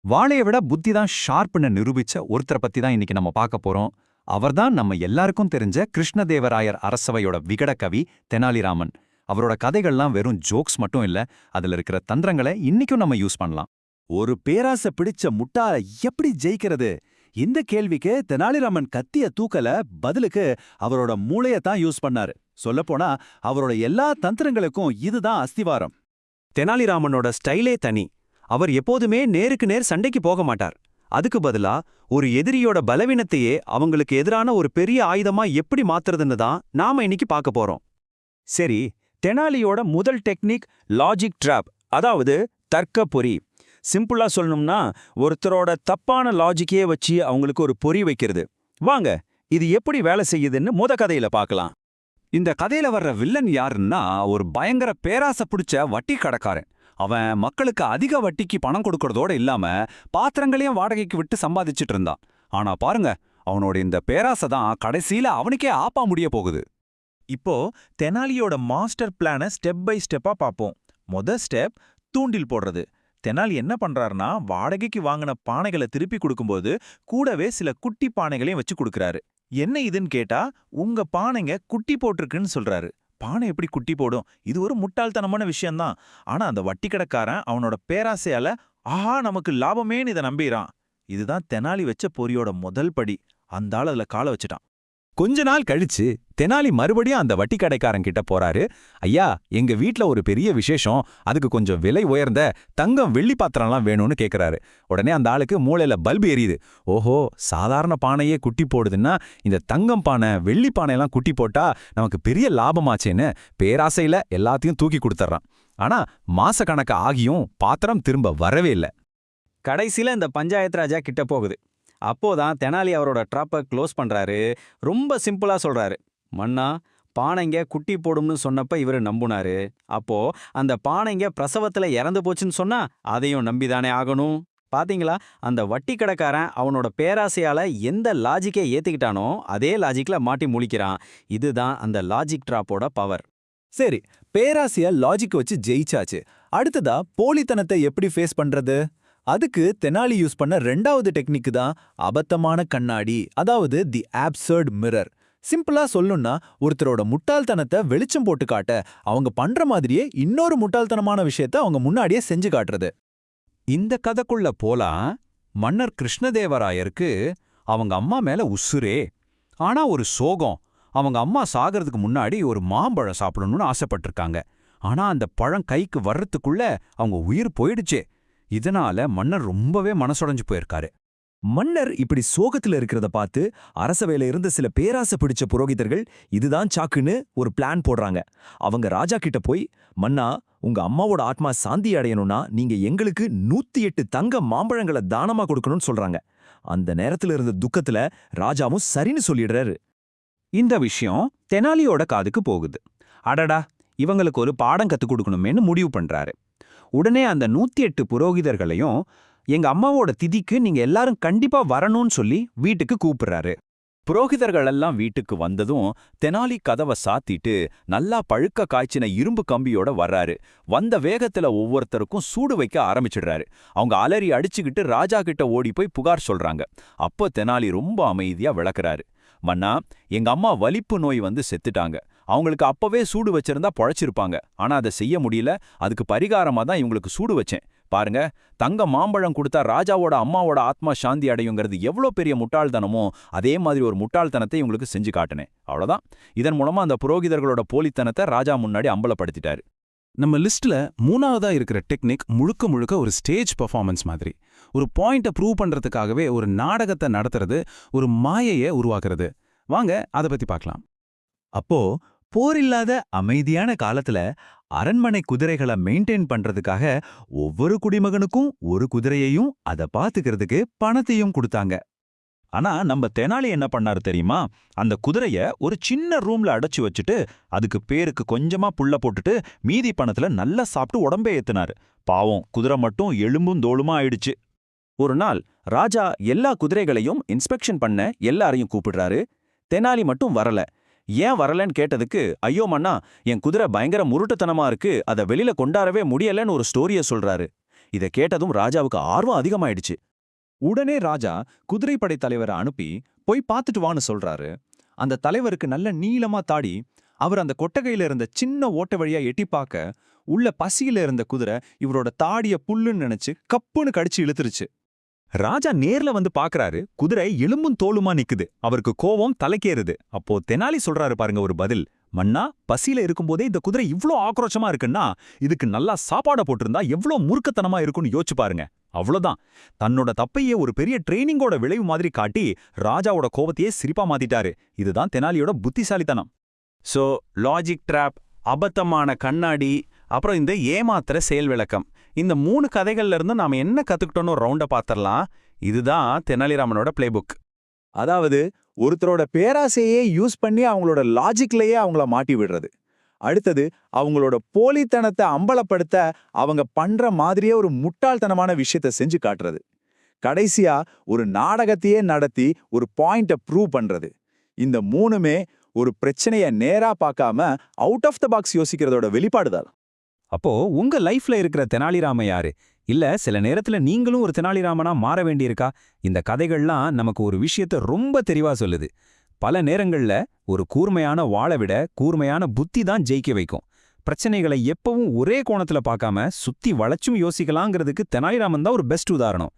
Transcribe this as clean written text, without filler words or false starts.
வாளைய விட புத்தி தான் ஷார்ப்னு நிரூபிச்ச ஒருத்தரை பத்தி தான் இன்னைக்கு நம்ம பார்க்க போறோம். அவர்தான் நம்ம எல்லாருக்கும் தெரிஞ்ச கிருஷ்ணதேவராயர் அரசவையோட விகடகவி தெனாலிராமன். அவரோட கதைகள்லாம் வெறும் ஜோக்ஸ் மட்டும் இல்ல, அதுல இருக்கிற தந்திரங்களை இன்னைக்கும் நம்ம யூஸ் பண்ணலாம். ஒரு பேராசை பிடிச்ச முட்டாள எப்படி ஜெயிக்கிறது? இந்த கேள்விக்கு தெனாலிராமன் கத்திய தூக்கல, பதிலுக்கு அவரோட மூளைய தான் யூஸ் பண்ணாரு. சொல்லப்போனா அவரோட எல்லா தந்திரங்களுக்கும் இதுதான் அஸ்திவாரம். தெனாலிராமனோட ஸ்டைலே தனி. அவர் எப்போதுமே நேருக்கு நேர் சண்டைக்கு போக மாட்டார். அதுக்கு பதிலா ஒரு எதிரியோட பலவீனத்தையே அவங்களுக்கு எதிரான ஒரு பெரிய ஆயுதமா எப்படி மாத்துறதுன்னு தான் நாம இன்னைக்கு பார்க்க போறோம். சரி, தெனாலியோட முதல் டெக்னிக் லாஜிக் ட்ராப், அதாவது தர்க்க பொறி. சிம்பிளா சொல்லணும்னா ஒருத்தரோட தப்பான லாஜிக்கையே வச்சு அவங்களுக்கு ஒரு பொறி வைக்கிறது. வாங்க, இது எப்படி வேலை செய்யுதுன்னு முத கதையில பார்க்கலாம். இந்த கதையில வர்ற வில்லன் யாருன்னா ஒரு பயங்கர பேராசை பிடிச்ச வட்டி கடைக்காரன். அவன் மக்களுக்கு அதிக வட்டிக்கு பணம் கொடுக்கறதோட இல்லாம பாத்திரங்களையும் வாடகைக்கு விட்டு சம்பாதிச்சிட்டு இருந்தான். ஆனா பாருங்க, அவனோட இந்த பேராசை தான் கடைசியில அவனுக்கே ஆப்பா முடிய போகுது. இப்போ தெனாலியோட மாஸ்டர் பிளானை ஸ்டெப் பை ஸ்டெப்பா பார்ப்போம். ஸ்டெப் தூண்டில் போடுறது. தெனாலி என்ன பண்றாருன்னா, வாடகைக்கு வாங்கின பானைகளை திருப்பி கொடுக்கும்போது கூடவே சில குட்டி பானைகளையும் வச்சு கொடுக்கறாரு. என்ன இதுன்னு கேட்டா, உங்க பானைங்க குட்டி போட்டிருக்குன்னு சொல்றாரு. பானை எப்படி குட்டி போடும்? இது ஒரு முட்டாள்தனமான விஷயம்தான். ஆனா அந்த வட்டிக்கடைக்காரன் அவனோட பேராசையால ஆஹா நமக்கு லாபமேன்னு இதை நம்பிறான். இதுதான் தெனாலி வச்ச பொறியோட முதல் படி. அந்த ஆள் அதுல காலை வச்சுட்டான். கொஞ்ச நாள் கழிச்சு தெனாலி மறுபடியும் அந்த வட்டி கடைக்காரன் கிட்ட போறாரு. ஐயா, எங்க வீட்ல ஒரு பெரிய விசேஷம், அதுக்கு கொஞ்சம் விலை உயர்ந்த தங்கம் வெள்ளி பாத்திரம்லாம் வேணும்னு கேக்குறாரு. உடனே அந்த ஆளுக்கு மூளையில பல்பு எரியுது. ஓஹோ, சாதாரண பானையே குட்டி போடுதுன்னா இந்த தங்கம் பானை வெள்ளி பானையெல்லாம் குட்டி போட்டா நமக்கு பெரிய லாபமாச்சேன்னு பேராசையில எல்லாத்தையும் தூக்கி கொடுத்துட்றான். ஆனா மாச கணக்கு ஆகியும் பாத்திரம் திரும்ப வரவே இல்லை. கடைசியில இந்த பஞ்சாயத்து ராஜா கிட்ட போகுது. அப்போதான் தெனாலி அவரோட ட்ராப்பை க்ளோஸ் பண்றாரு. ரொம்ப சிம்பிளா சொல்றாரு, மன்னா பானைங்க குட்டி போடும்னு சொன்னப்ப இவரு நம்புனாரு. அப்போ அந்த பானைங்க பிரசவத்துல இறந்து போச்சுன்னு சொன்னா அதையும் நம்பிதானே ஆகணும். பாத்தீங்களா, அந்த வட்டி கடைக்காரன் அவனோட பேராசையால எந்த லாஜிக்கை ஏத்துக்கிட்டானோ அதே லாஜிக்ல மாட்டி முழிக்கிறான். இதுதான் அந்த லாஜிக் ட்ராப்போட பவர். சரி, பேராசைய லாஜிக் வச்சு ஜெயிச்சாச்சு. அடுத்ததா போலித்தனத்தை எப்படி ஃபேஸ் பண்றது? அதுக்கு தெனாலி யூஸ் பண்ண ரெண்டாவது டெக்னிக் தான் அபத்தமான கண்ணாடி, அதாவது தி ஆப்சர்ட் மிரர். சிம்பிளா சொல்லணும்னா ஒருத்தரோட முட்டாள்தனத்தை வெளிச்சம் போட்டு காட்ட அவங்க பண்ற மாதிரியே இன்னொரு முட்டாள்தனமான விஷயத்த அவங்க முன்னாடியே செஞ்சு காட்டுறது. இந்த கதைக்குள்ள போலாம், மன்னர் கிருஷ்ணதேவராயருக்கு அவங்க அம்மா மேல உசுரே. ஆனா ஒரு சோகம், அவங்க அம்மா சாகிறதுக்கு முன்னாடி ஒரு மாம்பழம் சாப்பிடணும்னு ஆசைப்பட்டிருக்காங்க. ஆனா அந்த பழம் கைக்கு வர்றதுக்குள்ள அவங்க உயிர் போயிடுச்சே. இதனால மன்னர் ரொம்பவே மனசுடைஞ்சு போயிருக்காரு. மன்னர் இப்படி சோகத்துல இருக்கிறத பார்த்து அரசவையில இருந்த சில பேராசை பிடிச்ச புரோகிதர்கள் இதுதான் சாக்குன்னு ஒரு பிளான் போடுறாங்க. அவங்க ராஜா கிட்ட போய், மன்னா, உங்க அம்மாவோட ஆத்மா சாந்தி அடையணும்னா நீங்க எங்களுக்கு 108 தங்க மாம்பழங்களை தானமா கொடுக்கணும்னு சொல்றாங்க. அந்த நேரத்துல இருந்த துக்கத்துல ராஜாவும் சரின்னு சொல்லிடுறாரு. இந்த விஷயம் தெனாலியோட காதுக்கு போகுது. அடடா, இவங்களுக்கு ஒரு பாடம் கத்துக் கொடுக்கணுமேன்னு முடிவு பண்றாரு. உடனே அந்த 108 புரோகிதர்களையும் எங்க அம்மாவோட திதிக்கு நீங்க எல்லாரும் கண்டிப்பா வரணும்னு சொல்லி வீட்டுக்கு கூப்பிடுறாரு. புரோகிதர்களெல்லாம் வீட்டுக்கு வந்ததும் தெனாலி கதவை சாத்திட்டு நல்லா பழுக்க காய்ச்சின இரும்பு கம்பியோட வர்றாரு. வந்த வேகத்துல ஒவ்வொருத்தருக்கும் சூடு வைக்க ஆரம்பிச்சிடுறாரு. அவங்க அலறி அடிச்சுக்கிட்டு ராஜா கிட்ட ஓடி போய் புகார் சொல்றாங்க. அப்போ தெனாலி ரொம்ப அமைதியா விளக்குறாரு. மன்னா, எங்க அம்மா வலிப்பு நோய் வந்து செத்துட்டாங்க. அவங்களுக்கு அப்பவே சூடு வச்சிருந்தா பொழைச்சிருப்பாங்க. ஆனா அதை செய்ய முடியல. அதுக்கு பரிகாரமா தான் இவங்களுக்கு சூடு வச்சேன். பாருங்க, தங்க மாம்பழம் கொடுத்தா ராஜாவோட அம்மாவோட ஆத்மா சாந்தி அடையுங்கிறது எவ்வளோ பெரிய முட்டாள்தனமோ அதே மாதிரி ஒரு முட்டாள்தனத்தை இவங்களுக்கு செஞ்சு காட்டினேன். அவ்வளோதான். இதன் மூலமா அந்த புரோகிதர்களோட போலித்தனத்தை ராஜா முன்னாடி அம்பலப்படுத்திட்டாரு. நம்ம லிஸ்ட்ல மூணாவதா இருக்கிற டெக்னிக் முழுக்க முழுக்க ஒரு ஸ்டேஜ் பெர்ஃபார்மன்ஸ் மாதிரி. ஒரு பாயிண்ட்டை ப்ரூவ் பண்றதுக்காகவே ஒரு நாடகத்தை நடத்துறது, ஒரு மாயையை உருவாக்குறது. வாங்க அதை பத்தி பார்க்கலாம். அப்போ போரில்லாத அமைதியான காலத்துல அரண்மனை குதிரைகளை மெயின்டைன் பண்றதுக்காக ஒவ்வொரு குடிமகனுக்கும் ஒரு குதிரையையும் அதை பாத்துக்கிறதுக்கு பணத்தையும் கொடுத்தாங்க. ஆனா நம்ம தெனாலி என்ன பண்ணாரு தெரியுமா? அந்த குதிரைய ஒரு சின்ன ரூம்ல அடைச்சு வச்சுட்டு அதுக்கு பேருக்கு கொஞ்சமா புல்ல போட்டுட்டு மீதி பணத்துல நல்லா சாப்பிட்டு உடம்பே ஏத்துனாரு. பாவம், குதிரை மட்டும் எலும்பும் தோளுமா ஆயிடுச்சு. ஒரு நாள் ராஜா எல்லா குதிரைகளையும் இன்ஸ்பெக்ஷன் பண்ண எல்லாரையும் கூப்பிடுறாரு. தெனாலி மட்டும் வரல. ஏன் வரலன்னு கேட்டதுக்கு, ஐயோ மன்னா, என் குதிரை பயங்கர முருட்டுத்தனமா இருக்கு, அதை வெளியில கொண்டாடவே முடியலன்னு ஒரு ஸ்டோரிய சொல்றாரு. இதை கேட்டதும் ராஜாவுக்கு ஆர்வம் அதிகமாயிடுச்சு. உடனே ராஜா குதிரைப்படை தலைவரை அனுப்பி போய் பார்த்துட்டு வான்னு சொல்றாரு. அந்த தலைவருக்கு நல்ல நீளமா தாடி. அவர் அந்த கொட்டகையில இருந்த சின்ன ஓட்டை வழியா எட்டி பார்க்க உள்ள பசியில இருந்த குதிரை இவரோட தாடிய புல்லுன்னு நினைச்சு கப்புன்னு கடிச்சு இழுத்துருச்சு. ராஜா நேர்ல வந்து பாக்குறாரு, குதிரை எலும்பும் தோலுமா நிக்குது. அவருக்கு கோவம் தலைக்கேறுது. அப்போ தெனாலி சொல்றாரு பாருங்க ஒரு பதில். மன்னா, பசியில இருக்கும்போதே இந்த குதிரை இவ்ளோ ஆக்ரோஷமா இருக்குன்னா இதுக்கு நல்லா சாப்பாட போட்டிருந்தா எவ்ளோ மூர்க்கத்தனமா இருக்குன்னு யோசிச்சு பாருங்க. அவ்வளோதான். தன்னோட தப்பையே ஒரு பெரிய ட்ரெயினிங்கோட விளைவு மாதிரி காட்டி ராஜாவோட கோவத்தையே சிரிப்பா மாத்திட்டாரு. இதுதான் தெனாலியோட புத்திசாலித்தனம். ஸோ லாஜிக் ட்ராப், அபத்தமான கண்ணாடி, அப்புறம் இந்த ஏமாத்துற செயல் விளக்கம், இந்த 3 கதைகள்ல இருந்து நாம என்ன கத்துக்கிட்டோன்னு ஒரு ரவுண்ட பாத்திரலாம். இதுதான் தெனாலிராமனோட பிளேபுக். அதாவது ஒருத்தரோட பேராசையே யூஸ் பண்ணி அவங்களோட லாஜிக்லயே அவங்கள மாட்டி விடுறது. அடுத்தது அவங்களோட போலித்தனத்தை அம்பலப்படுத்த அவங்க பண்ற மாதிரியே ஒரு முட்டாள்தனமான விஷயத்த செஞ்சு காட்டுறது. கடைசியா ஒரு நாடகத்தையே நடத்தி ஒரு பாயிண்ட ப்ரூவ் பண்றது. இந்த 3மே ஒரு பிரச்சனைய நேரா பார்க்காம அவுட் ஆஃப் த பாக்ஸ் யோசிக்கிறதோட வெளிப்பாடுதான். அப்போ உங்க லைஃப்ல இருக்கிற தெனாலிராம யாரு? இல்ல சில நேரத்துல நீங்களும் ஒரு தெனாலிராமனா மாற வேண்டியிருக்கா? இந்த கதைகள்லாம் நமக்கு ஒரு விஷயத்த ரொம்ப தெளிவா சொல்லுது. பல நேரங்கள்ல ஒரு கூர்மையான வாளை விட கூர்மையான புத்தி தான் ஜெயிக்க வைக்கும். பிரச்சனைகளை எப்பவும் ஒரே கோணத்துல பார்க்காம சுத்தி வளைச்சும் யோசிக்கலாங்கிறதுக்கு தெனாலிராமன் தான் ஒரு பெஸ்ட் உதாரணம்.